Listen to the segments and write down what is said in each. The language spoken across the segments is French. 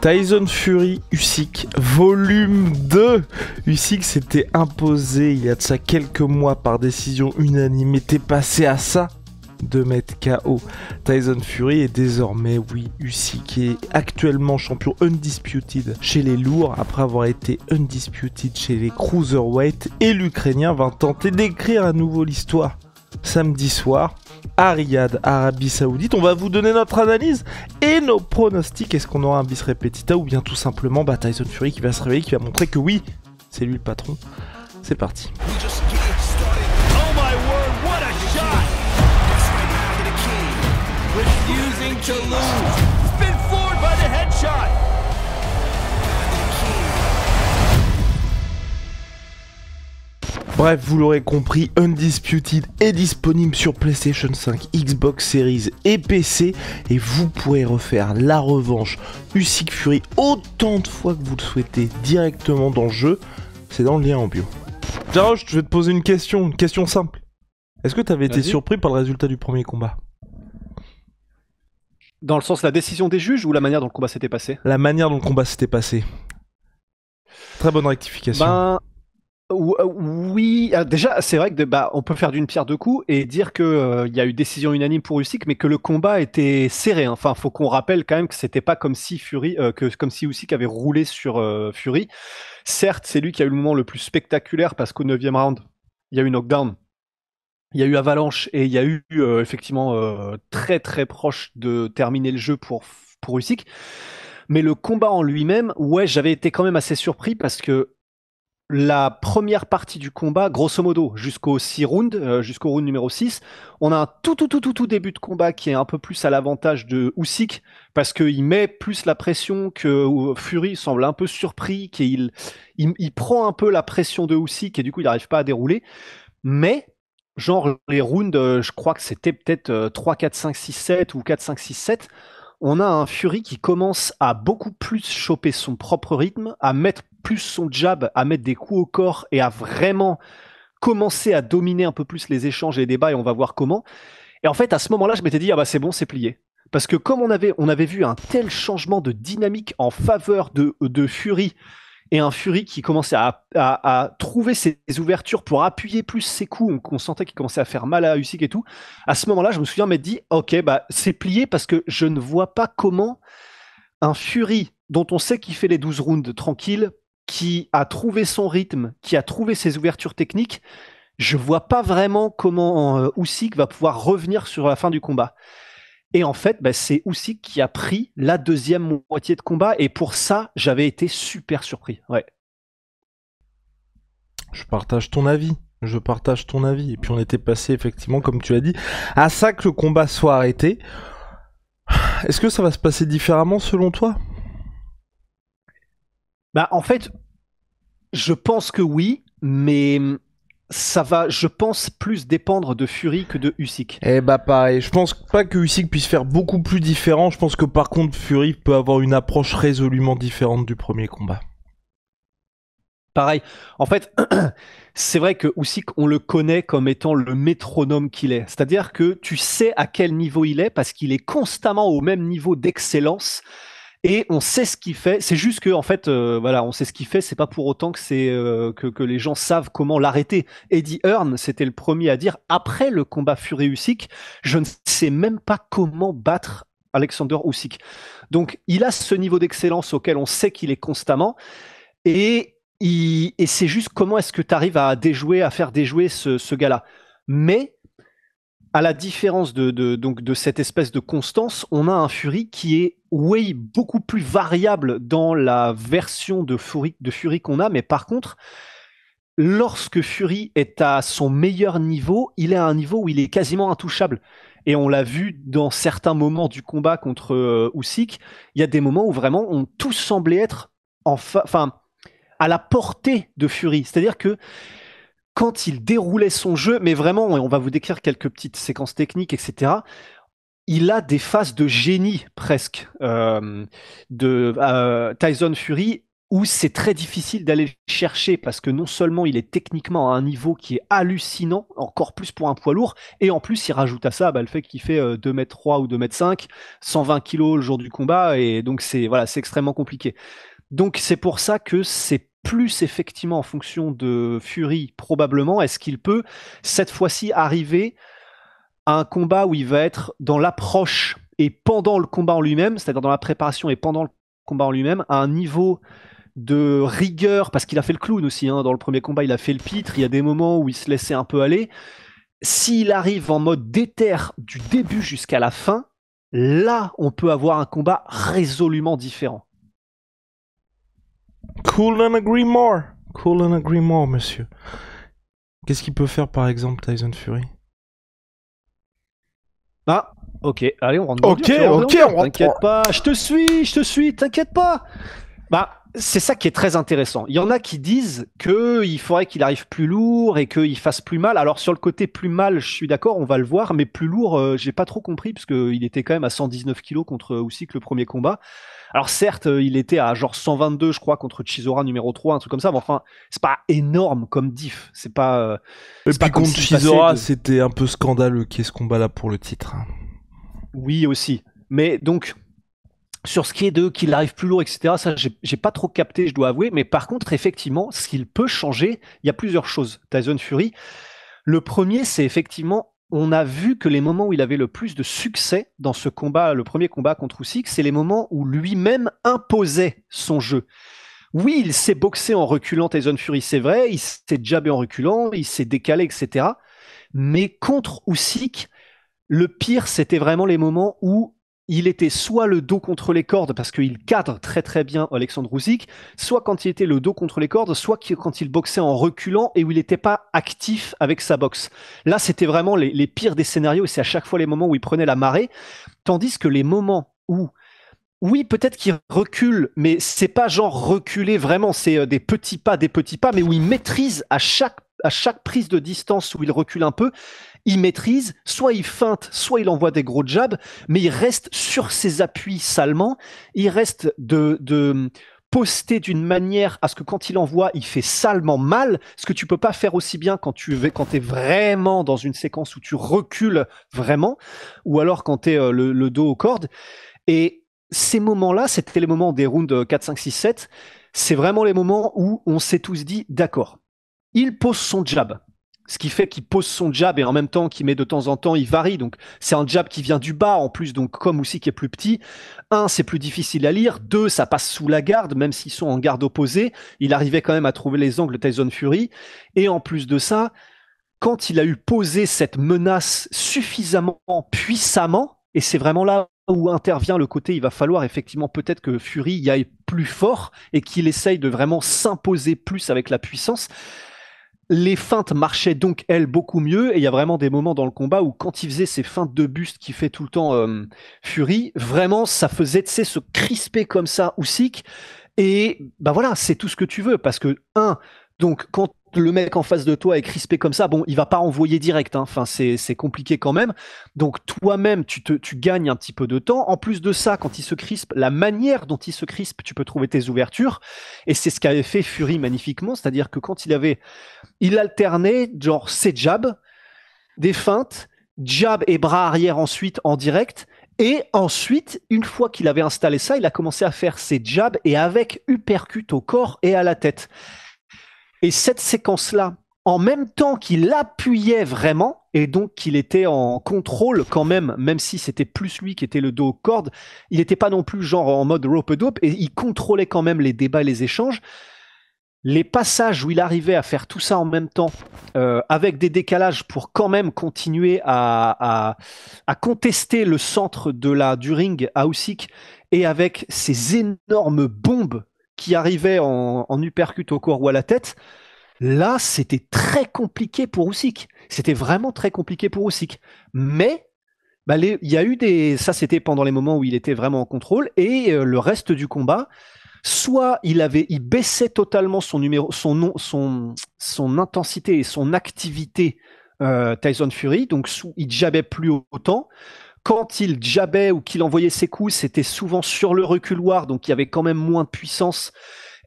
Tyson Fury, Usyk, volume 2. Usyk s'était imposé il y a de ça quelques mois par décision unanime, était passé à ça de mettre KO Tyson Fury, et désormais, oui, Usyk est actuellement champion undisputed chez les lourds après avoir été undisputed chez les cruiserweight, et l'Ukrainien va tenter d'écrire à nouveau l'histoire samedi soir à Riyad, Arabie Saoudite. On va vous donner notre analyse et nos pronostics. Est-ce qu'on aura un bis repetita ou bien tout simplement Tyson Fury qui va se réveiller, qui va montrer que oui, c'est lui le patron. C'est parti. Bref, vous l'aurez compris, Undisputed est disponible sur PlayStation 5, Xbox Series et PC, et vous pourrez refaire la revanche Usyk Fury autant de fois que vous le souhaitez directement dans le jeu. C'est dans le lien en bio. Jarosh, je vais te poser une question simple. Est-ce que tu avais été surpris par le résultat du premier combat ? Dans le sens de la décision des juges ou la manière dont le combat s'était passé ? La manière dont le combat s'était passé. Très bonne rectification. Oui, déjà c'est vrai que on peut faire d'une pierre deux coups et dire que il y a eu décision unanime pour Usyk, mais que le combat était serré. Enfin, faut qu'on rappelle quand même que c'était pas comme si Usyk avait roulé sur Fury. Certes, c'est lui qui a eu le moment le plus spectaculaire parce qu'au 9e round, il y a eu knockdown, il y a eu avalanche et il y a eu effectivement très très proche de terminer le jeu pour Usyk. Mais le combat en lui-même, ouais, j'avais été quand même assez surpris parce que la première partie du combat, grosso modo, jusqu'au round numéro 6, on a un tout début de combat qui est un peu plus à l'avantage de Usyk, parce qu'il met plus la pression, que Fury semble un peu surpris, qu'il prend un peu la pression de Usyk, et du coup il n'arrive pas à dérouler. Mais, genre, les rounds, je crois que c'était peut-être 3, 4, 5, 6, 7 ou 4, 5, 6, 7, on a un Fury qui commence à beaucoup plus choper son propre rythme, à mettre plus son jab, à mettre des coups au corps et à vraiment commencer à dominer un peu plus les échanges et les débats, et on va voir comment. Et en fait, à ce moment-là, je m'étais dit, ah bah c'est bon, c'est plié. Parce que comme on avait vu un tel changement de dynamique en faveur de Fury, et un Fury qui commençait à trouver ses ouvertures pour appuyer plus ses coups, on sentait qu'il commençait à faire mal à Usyk et tout. À ce moment-là, je me souviens m'être dit, ok, bah c'est plié, parce que je ne vois pas comment un Fury dont on sait qu'il fait les 12 rounds tranquille, qui a trouvé son rythme, qui a trouvé ses ouvertures techniques, je vois pas vraiment comment Usyk va pouvoir revenir sur la fin du combat. Et en fait, c'est Usyk qui a pris la deuxième moitié de combat, et pour ça, j'avais été super surpris. Ouais. Je partage ton avis. Et puis on était passé, effectivement, comme tu as dit, à ça que le combat soit arrêté. Est-ce que ça va se passer différemment selon toi ? En fait, je pense que oui, mais ça va, je pense, plus dépendre de Fury que de Usyk. Pareil, je pense pas que Usyk puisse faire beaucoup plus différent. Je pense que par contre Fury peut avoir une approche résolument différente du premier combat. Pareil, en fait, c'est vrai que Usyk, on le connaît comme étant le métronome qu'il est. C'est-à-dire que tu sais à quel niveau il est parce qu'il est constamment au même niveau d'excellence. Et on sait ce qu'il fait. C'est juste que, en fait, on sait ce qu'il fait. C'est pas pour autant que que les gens savent comment l'arrêter. Eddie Hearn, c'était le premier à dire, après le combat Fury Usyk, je ne sais même pas comment battre Alexander Usyk. Donc, il a ce niveau d'excellence auquel on sait qu'il est constamment, et c'est juste comment est-ce que tu arrives à faire déjouer ce gars-là. Mais à la différence de cette espèce de constance, on a un Fury qui est beaucoup plus variable dans la version de Fury qu'on a, mais par contre, lorsque Fury est à son meilleur niveau, il est à un niveau où il est quasiment intouchable. Et on l'a vu dans certains moments du combat contre Usyk, il y a des moments où vraiment tout semblait être à la portée de Fury. C'est-à-dire que quand il déroulait son jeu, mais vraiment, on va vous décrire quelques petites séquences techniques, etc., il a des phases de génie presque de Tyson Fury, où c'est très difficile d'aller le chercher parce que non seulement il est techniquement à un niveau qui est hallucinant, encore plus pour un poids lourd, et en plus il rajoute à ça le fait qu'il fait 2 m 3 ou 2 m 5, 120 kilos le jour du combat, et donc c'est extrêmement compliqué. Donc c'est pour ça que c'est plus effectivement en fonction de Fury probablement, est-ce qu'il peut cette fois-ci arriver à un combat où il va être dans l'approche et pendant le combat en lui-même, c'est-à-dire dans la préparation et pendant le combat en lui-même, à un niveau de rigueur, parce qu'il a fait le clown aussi, hein, dans le premier combat il a fait le pitre, il y a des moments où il se laissait un peu aller. S'il arrive en mode déter du début jusqu'à la fin, là on peut avoir un combat résolument différent. Cool and agree more. Cool and agree more, monsieur. Qu'est-ce qu'il peut faire, par exemple, Tyson Fury? Ah, ok, allez, on rentre dans Ok, le dur, ok, on rentre. T'inquiète pas, je te suis, t'inquiète pas. Bah, c'est ça qui est très intéressant. Il y en a qui disent qu'il faudrait qu'il arrive plus lourd et qu'il fasse plus mal. Alors sur le côté plus mal, je suis d'accord, on va le voir, mais plus lourd, j'ai pas trop compris parce qu'il était quand même à 119 kilos contre Usyk le premier combat. Alors certes, il était à genre 122, je crois, contre Chisora numéro 3, un truc comme ça, mais enfin, c'est pas énorme comme diff. C'est pas. Et c'est pas puis comme contre s'il passait Chisora, de- c'était un peu scandaleux qu'il y ait ce combat-là pour le titre. Oui aussi. Mais donc, sur ce qui est de qu'il arrive plus lourd, etc., ça, j'ai pas trop capté, je dois avouer. Mais par contre, effectivement, ce qu'il peut changer, il y a plusieurs choses. Tyson Fury. Le premier, c'est effectivement, on a vu que les moments où il avait le plus de succès dans ce combat, le premier combat contre Usyk, c'est les moments où lui-même imposait son jeu. Oui, il s'est boxé en reculant, Tyson Fury, c'est vrai, il s'est jabé en reculant, il s'est décalé, etc. Mais contre Usyk, le pire, c'était vraiment les moments où il était soit le dos contre les cordes, parce qu'il cadre très très bien Alexandre Usyk, soit quand il était le dos contre les cordes, soit quand il boxait en reculant et où il n'était pas actif avec sa boxe. Là, c'était vraiment les pires des scénarios, et c'est à chaque fois les moments où il prenait la marée, tandis que les moments où oui, peut-être qu'il recule, mais c'est pas genre reculer vraiment, c'est des petits pas, mais où il maîtrise à chaque prise de distance où il recule un peu, il maîtrise, soit il feinte, soit il envoie des gros jabs, mais il reste sur ses appuis salement, il reste de poster d'une manière à ce que quand il envoie, il fait salement mal, ce que tu peux pas faire aussi bien quand es vraiment dans une séquence où tu recules vraiment, ou alors quand tu es le dos aux cordes. Et ces moments-là, c'était les moments des rounds 4, 5, 6, 7, c'est vraiment les moments où on s'est tous dit, d'accord, il pose son jab. Ce qui fait qu'il pose son jab et en même temps qu'il met de temps en temps, il varie. Donc c'est un jab qui vient du bas en plus, donc comme aussi qui est plus petit. Un, c'est plus difficile à lire. Deux, ça passe sous la garde, même s'ils sont en garde opposée. Il arrivait quand même à trouver les angles Tyson Fury. Et en plus de ça, quand il a eu posé cette menace suffisamment puissamment, et c'est vraiment là où intervient le côté, il va falloir effectivement peut-être que Fury y aille plus fort et qu'il essaye de vraiment s'imposer plus avec la puissance. Les feintes marchaient donc, elles, beaucoup mieux, et il y a vraiment des moments dans le combat où quand il faisait ces feintes de buste qu'il fait tout le temps Fury, vraiment, ça faisait, tu sais, se crisper comme ça Usyk, et bah voilà, c'est tout ce que tu veux, parce que, donc quand le mec en face de toi est crispé comme ça, bon, il va pas envoyer direct, hein. Enfin, c'est compliqué quand même. Donc toi-même, tu gagnes un petit peu de temps. En plus de ça, quand il se crispe, la manière dont il se crispe, tu peux trouver tes ouvertures. Et c'est ce qu'avait fait Fury magnifiquement, c'est-à-dire que quand il alternait genre ses jabs, des feintes, jab et bras arrière ensuite en direct. Et ensuite, une fois qu'il avait installé ça, il a commencé à faire ses jabs et avec uppercut au corps et à la tête. Et cette séquence-là, en même temps qu'il appuyait vraiment, et donc qu'il était en contrôle quand même, même si c'était plus lui qui était le dos aux cordes, il n'était pas non plus genre en mode rope-a-dope, et il contrôlait quand même les débats et les échanges. Les passages où il arrivait à faire tout ça en même temps, avec des décalages pour quand même continuer à contester le centre du ring à Usyk, et avec ces énormes bombes qui arrivaient en uppercut au corps ou à la tête, là, c'était très compliqué pour Usyk. C'était vraiment très compliqué pour Usyk. Mais bah, il y a eu ça c'était pendant les moments où il était vraiment en contrôle, et le reste du combat, soit il baissait totalement son numéro, son intensité et son activité, Tyson Fury, donc il jabait plus autant. Quand il jabait ou qu'il envoyait ses coups, c'était souvent sur le reculoir, donc il y avait quand même moins de puissance.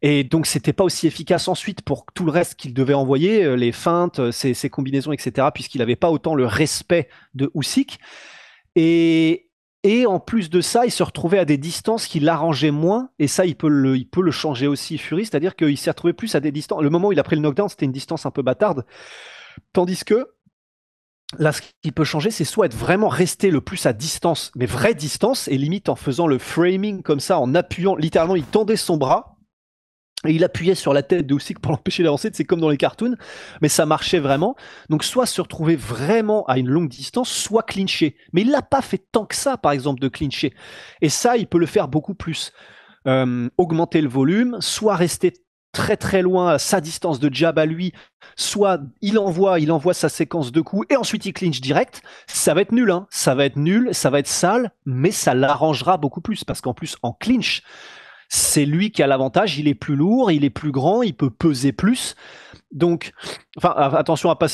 Et donc, c'était pas aussi efficace ensuite pour tout le reste qu'il devait envoyer, les feintes, ses combinaisons, etc., puisqu'il n'avait pas autant le respect de Usyk. Et, et en plus de ça, il se retrouvait à des distances qui l'arrangeaient moins. Et ça, il peut le changer aussi, Fury. C'est-à-dire qu'il s'est retrouvé plus à des distances. Le moment où il a pris le knockdown, c'était une distance un peu bâtarde. Tandis que là, ce qui peut changer, c'est soit être vraiment resté le plus à distance, mais vraie distance, et limite en faisant le framing comme ça, en appuyant, littéralement, il tendait son bras, et il appuyait sur la tête de Usyk pour l'empêcher d'avancer, c'est comme dans les cartoons, mais ça marchait vraiment. Donc soit se retrouver vraiment à une longue distance, soit clincher. Mais il l'a pas fait tant que ça, par exemple, de clincher. Et ça, il peut le faire beaucoup plus. Augmenter le volume, soit rester très très loin à sa distance de jab à lui, soit il envoie sa séquence de coups et ensuite il clinche direct. Ça va être nul, hein. Ça va être nul, ça va être sale, mais ça l'arrangera beaucoup plus parce qu'en plus en clinch, c'est lui qui a l'avantage, il est plus lourd, il est plus grand, il peut peser plus. Donc, enfin, attention à pas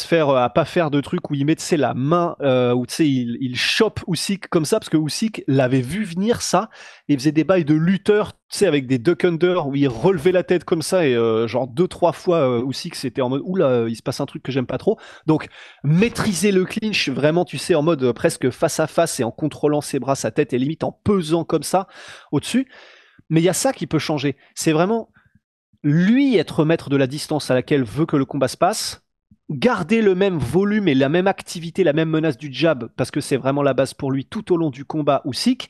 faire de trucs où il met, la main, où il chope Usyk comme ça, parce que Usyk l'avait vu venir ça, et il faisait des bails de lutteur, avec des duck under où il relevait la tête comme ça, et genre 2-3 fois Usyk c'était en mode oula, il se passe un truc que j'aime pas trop. Donc, maîtriser le clinch vraiment, en mode presque face à face et en contrôlant ses bras, sa tête, et limite en pesant comme ça au-dessus. Mais il y a ça qui peut changer. C'est vraiment lui être maître de la distance à laquelle veut que le combat se passe, garder le même volume et la même activité, la même menace du jab, parce que c'est vraiment la base pour lui tout au long du combat Usyk,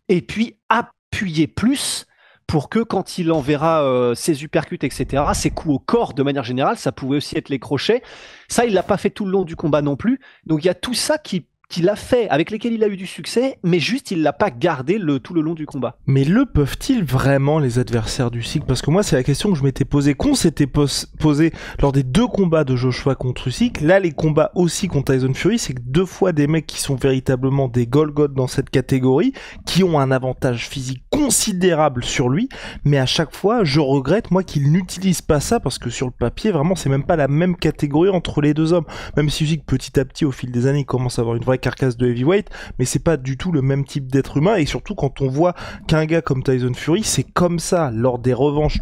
et puis appuyer plus pour que quand il enverra ses uppercuts, etc., ses coups au corps de manière générale, ça pouvait aussi être les crochets. Ça, il l'a pas fait tout le long du combat non plus. Donc il y a tout ça qu'il a fait, avec lesquels il a eu du succès, mais juste il l'a pas gardé tout le long du combat. Mais le peuvent-ils vraiment, les adversaires d'Usyk? Parce que moi, c'est la question que je m'étais posée, qu'on s'était posé lors des 2 combats de Joshua contre Usyk. Là, les combats aussi contre Tyson Fury, c'est que 2 fois des mecs qui sont véritablement des Golgoth dans cette catégorie, qui ont un avantage physique considérable sur lui, mais à chaque fois, je regrette, moi, qu'il n'utilise pas ça, parce que sur le papier, vraiment, c'est même pas la même catégorie entre les 2 hommes. Même si Usyk, petit à petit, au fil des années, il commence à avoir une vraie carcasse de heavyweight, mais c'est pas du tout le même type d'être humain, et surtout quand on voit qu'un gars comme Tyson Fury, c'est comme ça, lors des revanches,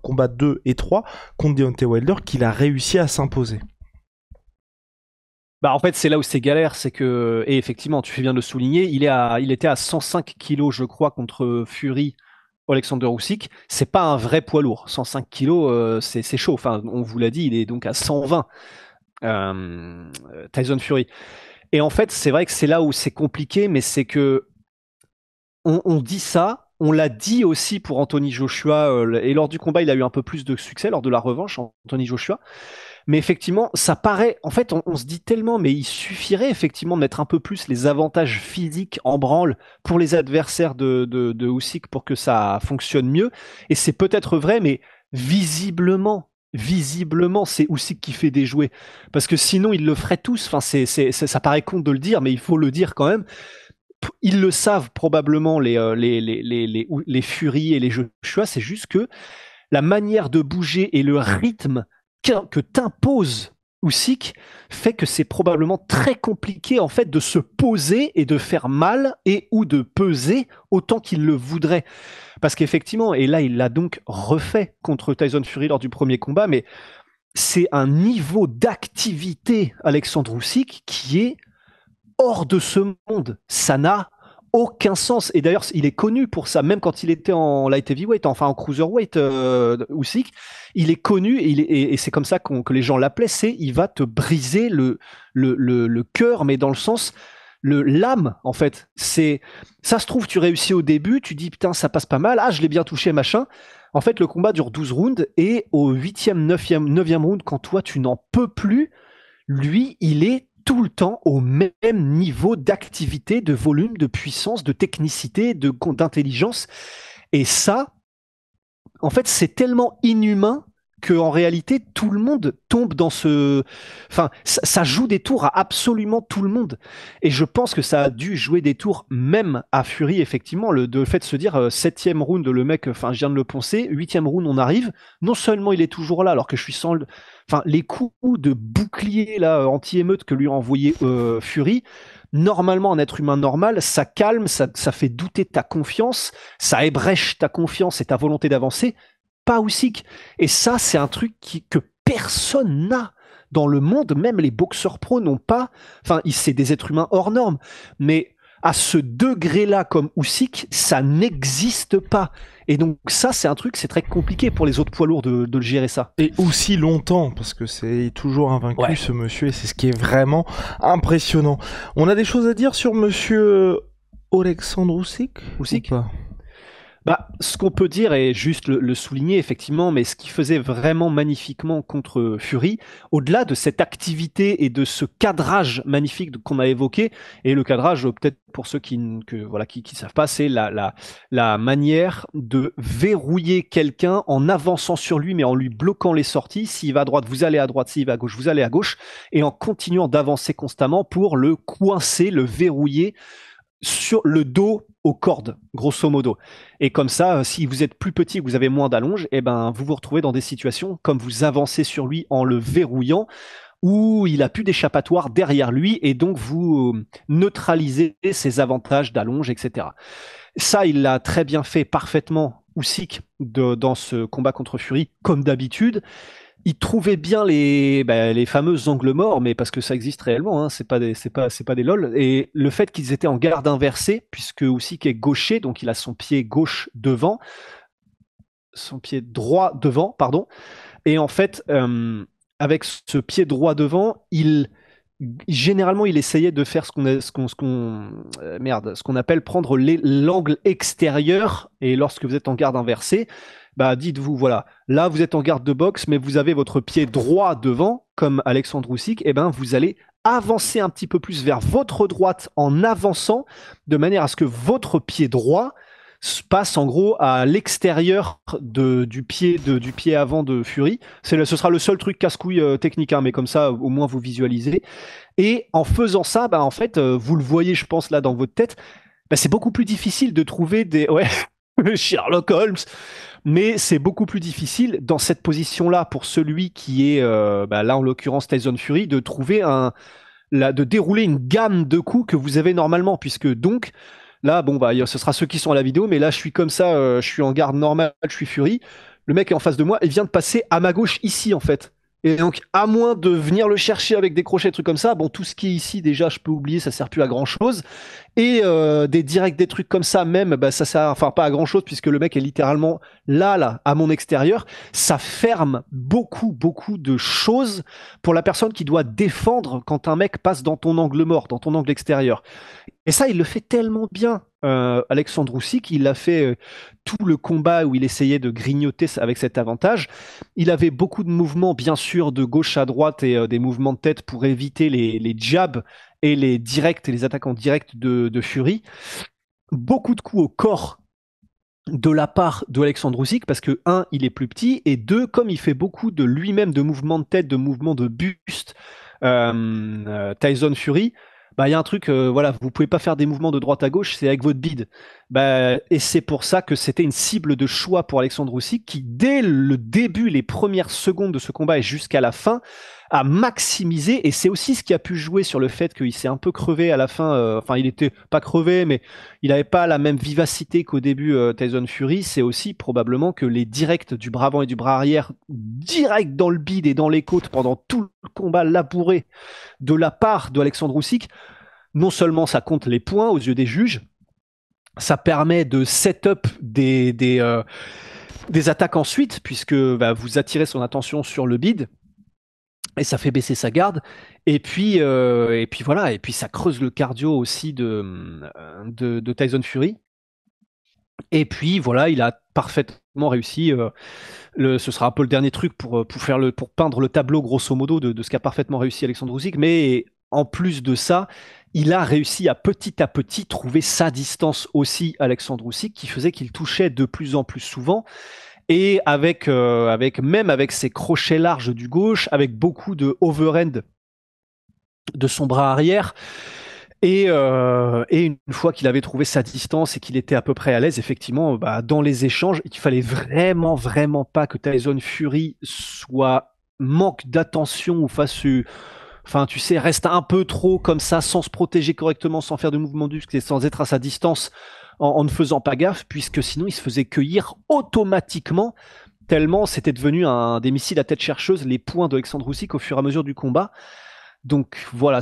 combats 2 et 3, contre Deontay Wilder, qu'il a réussi à s'imposer. Bah en fait, c'est là où c'est galère, c'est que, et effectivement, tu fais bien de le souligner, il était à 105 kilos, je crois, contre Fury, Alexander Usyk. C'est pas un vrai poids lourd. 105 kilos, c'est chaud. Enfin, on vous l'a dit, il est donc à 120, Tyson Fury. Et en fait, c'est vrai que c'est là où c'est compliqué, mais c'est que on dit ça, on l'a dit aussi pour Anthony Joshua, et lors du combat, il a eu un peu plus de succès lors de la revanche, Anthony Joshua. Mais effectivement, ça paraît. En fait, on se dit tellement, mais il suffirait effectivement de mettre un peu plus les avantages physiques en branle pour les adversaires de Usyk pour que ça fonctionne mieux. Et c'est peut-être vrai, mais visiblement, c'est Usyk qui fait déjouer. Parce que sinon, ils le feraient tous. Enfin, ça paraît con de le dire, mais il faut le dire quand même. Ils le savent probablement, les Fury et les Joshua. C'est juste que la manière de bouger et le rythme que t'impose Usyk fait que c'est probablement très compliqué en fait de se poser et de faire mal et ou de peser autant qu'il le voudrait. Parce qu'effectivement, et là il l'a donc refait contre Tyson Fury lors du premier combat, mais c'est un niveau d'activité Alexandre Usyk qui est hors de ce monde. Ça n'a aucun sens. Et d'ailleurs, il est connu pour ça, même quand il était en light heavyweight, enfin en cruiserweight, Usyk, il est connu et c'est comme ça que les gens l'appelaient, il va te briser le cœur, mais dans le sens, l'âme, en fait. Ça se trouve, tu réussis au début, tu dis putain, ça passe pas mal, ah, je l'ai bien touché, machin. En fait, le combat dure 12 rounds et au 8e, 9e round, quand toi, tu n'en peux plus, lui, il est tout le temps au même niveau d'activité, de volume, de puissance, de technicité, d'intelligence. Et ça, en fait, c'est tellement inhumain qu'en réalité, tout le monde tombe dans ce... Enfin, ça joue des tours à absolument tout le monde. Et je pense que ça a dû jouer des tours même à Fury, effectivement, le fait de se dire, 7e round, le mec, enfin, je viens de le poncer, 8e round, on arrive, non seulement il est toujours là, alors que je suis sans... Enfin, les coups de bouclier, là, anti-émeute que lui a envoyé Fury, normalement, un être humain normal, ça calme, ça fait douter ta confiance, ça ébrèche ta confiance et ta volonté d'avancer. pas Usyk. Et ça, c'est un truc que personne n'a dans le monde. Même les boxeurs pros n'ont pas. Enfin, c'est des êtres humains hors normes. Mais à ce degré-là, comme Usyk, ça n'existe pas. Et donc ça, c'est un truc, c'est très compliqué pour les autres poids lourds de le gérer ça. Et aussi longtemps, parce que c'est toujours invaincu ce monsieur, et c'est ce qui est vraiment impressionnant. On a des choses à dire sur monsieur Alexandre Usyk ou pas? Bah, ce qu'on peut dire, et juste le souligner effectivement, mais ce qui faisait vraiment magnifiquement contre Fury, au-delà de cette activité et de ce cadrage magnifique qu'on a évoqué, et le cadrage, peut-être pour ceux qui savent pas, c'est la manière de verrouiller quelqu'un en avançant sur lui, mais en lui bloquant les sorties. S'il va à droite, vous allez à droite. S'il va à gauche, vous allez à gauche, et en continuant d'avancer constamment pour le coincer, le verrouiller sur le dos aux cordes, grosso modo. Et comme ça, si vous êtes plus petit, que vous avez moins d'allonge, eh ben, vous vous retrouvez dans des situations comme vous avancez sur lui en le verrouillant, où il a plus d'échappatoire derrière lui, et donc vous neutralisez ses avantages d'allonge, etc. Ça, il l'a très bien fait parfaitement, Usyk, dans ce combat contre Fury, comme d'habitude. Il trouvait bien les fameux angles morts, mais parce que ça existe réellement, hein, c'est pas des lol. Et le fait qu'ils étaient en garde inversée, puisque Usyk est gaucher, donc il a son pied gauche devant, son pied droit devant, pardon. Et en fait, avec ce pied droit devant, généralement, il essayait de faire ce qu'on appelle prendre l'angle extérieur. Et lorsque vous êtes en garde inversée, bah dites-vous, voilà, là vous êtes en garde de boxe, mais vous avez votre pied droit devant, comme Alexandre Usyk, et ben vous allez avancer un petit peu plus vers votre droite en avançant, de manière à ce que votre pied droit passe en gros à l'extérieur du pied avant de Fury. Ce sera le seul truc casse-couille technique, hein, mais comme ça au moins vous visualisez. Et en faisant ça, bah en fait, vous le voyez, je pense là dans votre tête, bah, c'est beaucoup plus difficile de trouver des Sherlock Holmes. Mais c'est beaucoup plus difficile dans cette position-là pour celui qui est, là en l'occurrence Tyson Fury, de trouver de dérouler une gamme de coups que vous avez normalement, puisque donc là, bon bah, ce sera ceux qui sont à la vidéo, mais là je suis comme ça, je suis en garde normale, je suis Fury. Le mec est en face de moi, il vient de passer à ma gauche ici en fait. Et donc, à moins de venir le chercher avec des crochets, des trucs comme ça, bon, tout ce qui est ici, déjà, je peux oublier, ça sert plus à grand chose. Et des directs, des trucs comme ça, même, bah, ça sert, enfin, pas à grand chose, puisque le mec est littéralement là, à mon extérieur. Ça ferme beaucoup de choses pour la personne qui doit défendre quand un mec passe dans ton angle mort, dans ton angle extérieur. Et ça, il le fait tellement bien, Alexandre Usyk. Il a fait tout le combat où il essayait de grignoter avec cet avantage. Il avait beaucoup de mouvements, bien sûr, de gauche à droite et des mouvements de tête pour éviter les jabs et les directs et les attaques en direct de Fury. Beaucoup de coups au corps de la part de Alexandre Usyk, parce que il est plus petit, et deux, comme il fait beaucoup de lui-même de mouvements de tête, de mouvements de buste, Tyson Fury, bah il y a un truc, vous pouvez pas faire des mouvements de droite à gauche, c'est avec votre bide. Et c'est pour ça que c'était une cible de choix pour Alexandre Usyk, qui dès le début, les premières secondes de ce combat et jusqu'à la fin, a maximisé. Et c'est aussi ce qui a pu jouer sur le fait qu'il s'est un peu crevé à la fin. Enfin, il était pas crevé, mais il avait pas la même vivacité qu'au début Tyson Fury. C'est aussi probablement que les directs du bras avant et du bras arrière, direct dans le bide et dans les côtes pendant tout le combat labouré de la part de Alexandre Usyk, non seulement ça compte les points aux yeux des juges, ça permet de set-up des attaques ensuite, puisque vous attirez son attention sur le bide, et ça fait baisser sa garde, et puis voilà, et puis ça creuse le cardio aussi de Tyson Fury. Et puis voilà, il a parfaitement réussi. Ce sera un peu le dernier truc pour peindre le tableau grosso modo de ce qu'a parfaitement réussi Alexandre Usyk. Mais en plus de ça, il a réussi à petit trouver sa distance aussi, Alexandre Usyk, qui faisait qu'il touchait de plus en plus souvent. Et avec ses crochets larges du gauche, avec beaucoup de overhand de son bras arrière. Et une fois qu'il avait trouvé sa distance et qu'il était à peu près à l'aise, effectivement, dans les échanges, il fallait vraiment pas que Tyson Fury manque d'attention ou reste un peu trop comme ça, sans se protéger correctement, sans faire de mouvement brusque et sans être à sa distance, en ne faisant pas gaffe, puisque sinon il se faisait cueillir automatiquement tellement c'était devenu des missiles à tête chercheuse, les points d'Alexandre Usyk au fur et à mesure du combat. Donc voilà,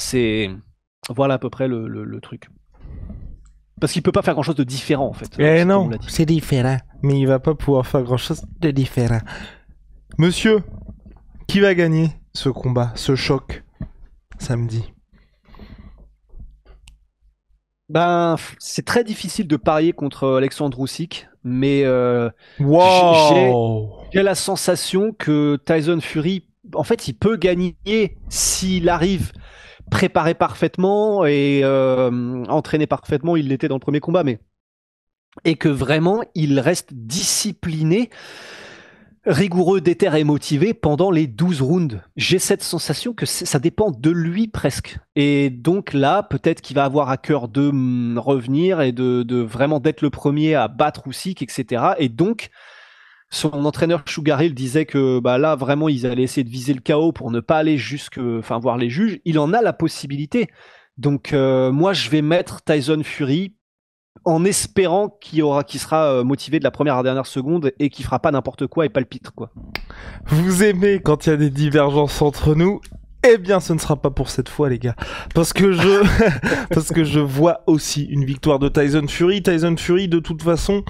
voilà à peu près le truc. Parce qu'il peut pas faire grand chose de différent en fait. Non, c'est différent. Mais il va pas pouvoir faire grand chose de différent. Monsieur, qui va gagner ce combat, ce choc, samedi? Ben, c'est très difficile de parier contre Alexandre Usyk, mais j'ai la sensation que Tyson Fury, en fait, il peut gagner s'il arrive préparé parfaitement et entraîné parfaitement. Il l'était dans le premier combat, et que vraiment, il reste discipliné, rigoureux, déter et motivé pendant les 12 rounds. J'ai cette sensation que ça dépend de lui presque. Et donc là, peut-être qu'il va avoir à cœur de revenir et de vraiment d'être le premier à battre Usyk, etc. Et donc, son entraîneur Sugar Hill disait que là, vraiment, ils allaient essayer de viser le KO pour ne pas aller voir les juges. Il en a la possibilité. Donc, moi, je vais mettre Tyson Fury en espérant qu'il sera motivé de la première à la dernière seconde et qu'il fera pas n'importe quoi et palpite, quoi. Vous aimez quand il y a des divergences entre nous? Eh bien, ce ne sera pas pour cette fois, les gars. Parce que je vois aussi une victoire de Tyson Fury. Tyson Fury, de toute façon,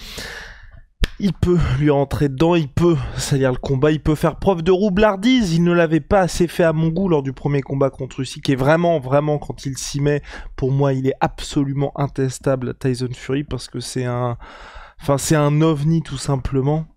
il peut lui rentrer dedans, il peut salir le combat, il peut faire preuve de roublardise. Il ne l'avait pas assez fait à mon goût lors du premier combat contre Usyk. Et vraiment, quand il s'y met, pour moi, il est absolument intestable, Tyson Fury, parce que c'est un ovni, tout simplement.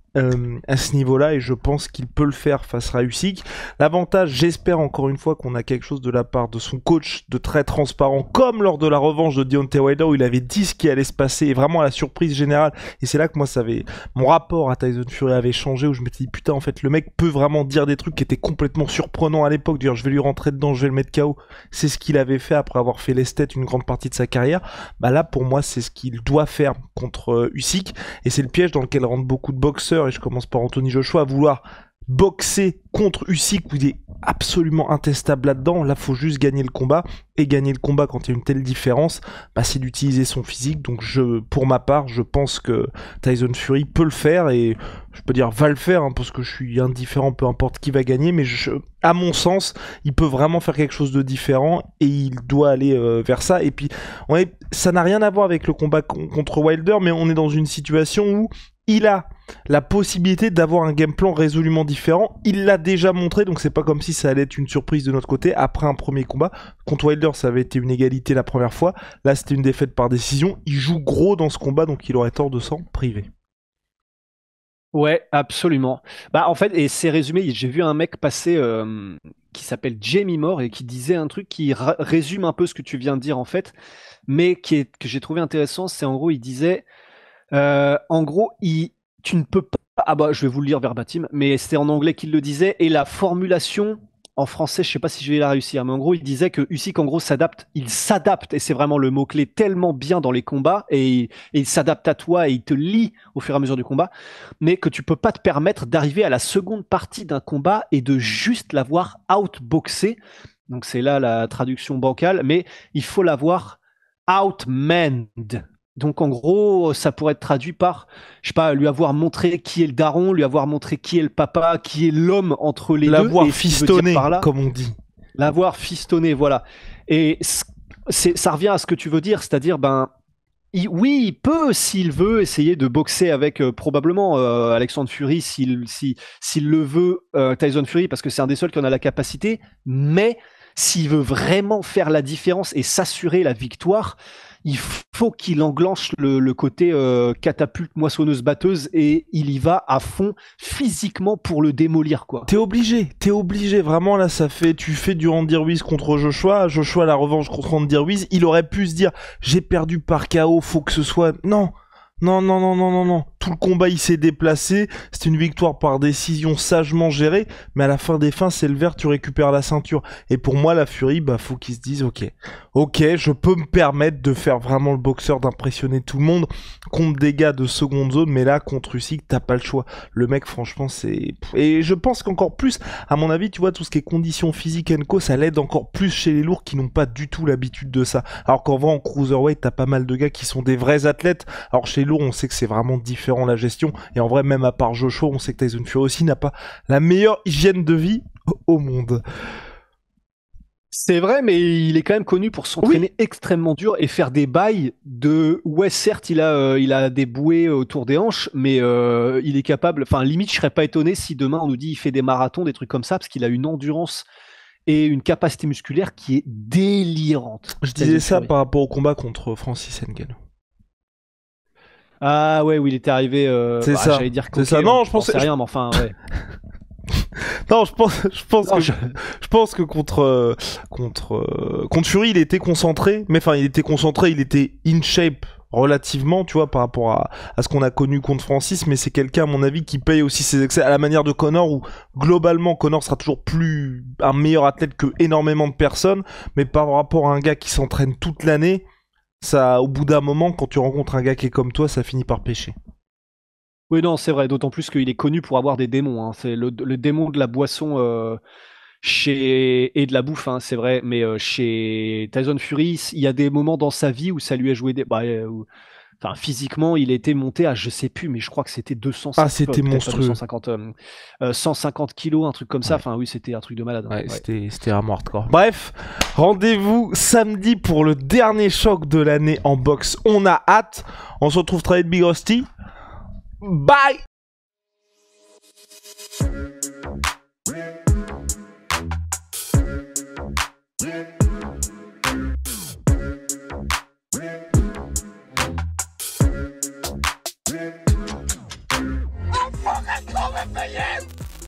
À ce niveau-là, et je pense qu'il peut le faire face à Usyk. L'avantage, j'espère encore une fois qu'on a quelque chose de la part de son coach de très transparent, comme lors de la revanche de Deontay Wilder où il avait dit ce qui allait se passer, et vraiment à la surprise générale. Et c'est là que moi, mon rapport à Tyson Fury avait changé, où je m'étais dit putain, en fait, le mec peut vraiment dire des trucs qui étaient complètement surprenants à l'époque, dire je vais lui rentrer dedans, je vais le mettre KO. C'est ce qu'il avait fait après avoir fait l'esthète une grande partie de sa carrière. Là, pour moi, c'est ce qu'il doit faire contre Usyk, et c'est le piège dans lequel rentrent beaucoup de boxeurs, et je commence par Anthony Joshua, à vouloir boxer contre Usyk où il est absolument intestable là-dedans. Là, faut juste gagner le combat, et gagner le combat quand il y a une telle différence, c'est d'utiliser son physique. Donc pour ma part, je pense que Tyson Fury peut le faire, et je peux dire va le faire, parce que je suis indifférent, peu importe qui va gagner, mais à mon sens, il peut vraiment faire quelque chose de différent, et il doit aller vers ça. Et puis, ça n'a rien à voir avec le combat contre Wilder, mais on est dans une situation où il a la possibilité d'avoir un game plan résolument différent. Il l'a déjà montré, donc c'est pas comme si ça allait être une surprise de notre côté. Après un premier combat contre Wilder, ça avait été une égalité la première fois. Là, c'était une défaite par décision. Il joue gros dans ce combat, donc il aurait tort de s'en priver. Ouais, absolument. En fait, et c'est résumé, j'ai vu un mec passer qui s'appelle Jamie Moore et qui disait un truc qui résume un peu ce que tu viens de dire en fait, mais que j'ai trouvé intéressant. C'est en gros, il disait en gros, tu ne peux pas. Je vais vous le lire verbatim, mais c'était en anglais qu'il le disait. Et la formulation en français, je sais pas si je vais la réussir, mais en gros, il disait que Usyk, en gros, s'adapte. Il s'adapte, et c'est vraiment le mot-clé, tellement bien dans les combats, et il s'adapte à toi et il te lie au fur et à mesure du combat, mais que tu peux pas te permettre d'arriver à la seconde partie d'un combat et de juste l'avoir outboxé. Donc c'est là la traduction bancale, mais il faut l'avoir outmanned. Donc en gros, ça pourrait être traduit par, je sais pas, lui avoir montré qui est le daron, lui avoir montré qui est le papa, qui est l'homme entre les deux. L'avoir fistonné, comme on dit. L'avoir fistonné, voilà. Et ça revient à ce que tu veux dire, c'est-à-dire, oui, il peut, s'il veut, essayer de boxer avec probablement Alexandre Fury, s'il le veut, Tyson Fury, parce que c'est un des seuls qui en a la capacité, mais s'il veut vraiment faire la différence et s'assurer la victoire, il faut qu'il enclenche le côté catapulte moissonneuse batteuse, et il y va à fond physiquement pour le démolir, quoi. T'es obligé, vraiment. Là, tu fais du Andy Ruiz contre Joshua, la revanche contre Andy Ruiz, il aurait pu se dire j'ai perdu par KO, faut que ce soit... Non. Tout le combat, il s'est déplacé. C'était une victoire par décision sagement gérée. Mais à la fin des fins, c'est le vert, tu récupères la ceinture. Et pour moi, la Fury, faut qu'il se dise, ok, ok, je peux me permettre de faire vraiment le boxeur, d'impressionner tout le monde contre des gars de seconde zone, mais là, contre Usyk, t'as pas le choix. Le mec, franchement, c'est... Et je pense qu'encore plus, à mon avis, tu vois, tout ce qui est conditions physiques et co, ça l'aide encore plus chez les lourds qui n'ont pas du tout l'habitude de ça. Alors qu'en vrai, en cruiserweight, t'as pas mal de gars qui sont des vrais athlètes. Alors chez les lourds, on sait que c'est vraiment différent la gestion, et en vrai, même à part Joshua, on sait que Tyson Fury aussi n'a pas la meilleure hygiène de vie au monde. C'est vrai, mais il est quand même connu pour s'entraîner extrêmement dur et faire des bails de. Ouais, certes, il a des bouées autour des hanches, mais il est capable. Enfin, limite, je serais pas étonné si demain on nous dit il fait des marathons, des trucs comme ça, parce qu'il a une endurance et une capacité musculaire qui est délirante. Je disais ça par rapport au combat contre Francis Ngannou. Ah ouais, où il était arrivé. C'est ça. J'allais dire c'est ça. Non, je pensais. Rien, mais enfin, ouais. Non, je pense que contre Fury, il était concentré, mais enfin, il était in shape relativement, tu vois, par rapport à ce qu'on a connu contre Francis, mais c'est quelqu'un, à mon avis, qui paye aussi ses excès à la manière de Conor, où globalement, Conor sera toujours un meilleur athlète que énormément de personnes, mais par rapport à un gars qui s'entraîne toute l'année, ça, au bout d'un moment, quand tu rencontres un gars qui est comme toi, ça finit par pêcher. Oui, non, c'est vrai, d'autant plus qu'il est connu pour avoir des démons. Hein. C'est le démon de la boisson et de la bouffe, hein, c'est vrai. Mais chez Tyson Fury, il y a des moments dans sa vie où ça lui a joué enfin, physiquement, il était monté à, je sais plus, mais je crois que c'était 250. Ah, c'était monstrueux. 250, 150 kilos, un truc comme ça. Enfin, oui, c'était un truc de malade. Ouais, c'était vraiment hardcore. Bref, rendez-vous samedi pour le dernier choc de l'année en boxe. On a hâte. On se retrouve très vite, Big Rusty. Bye!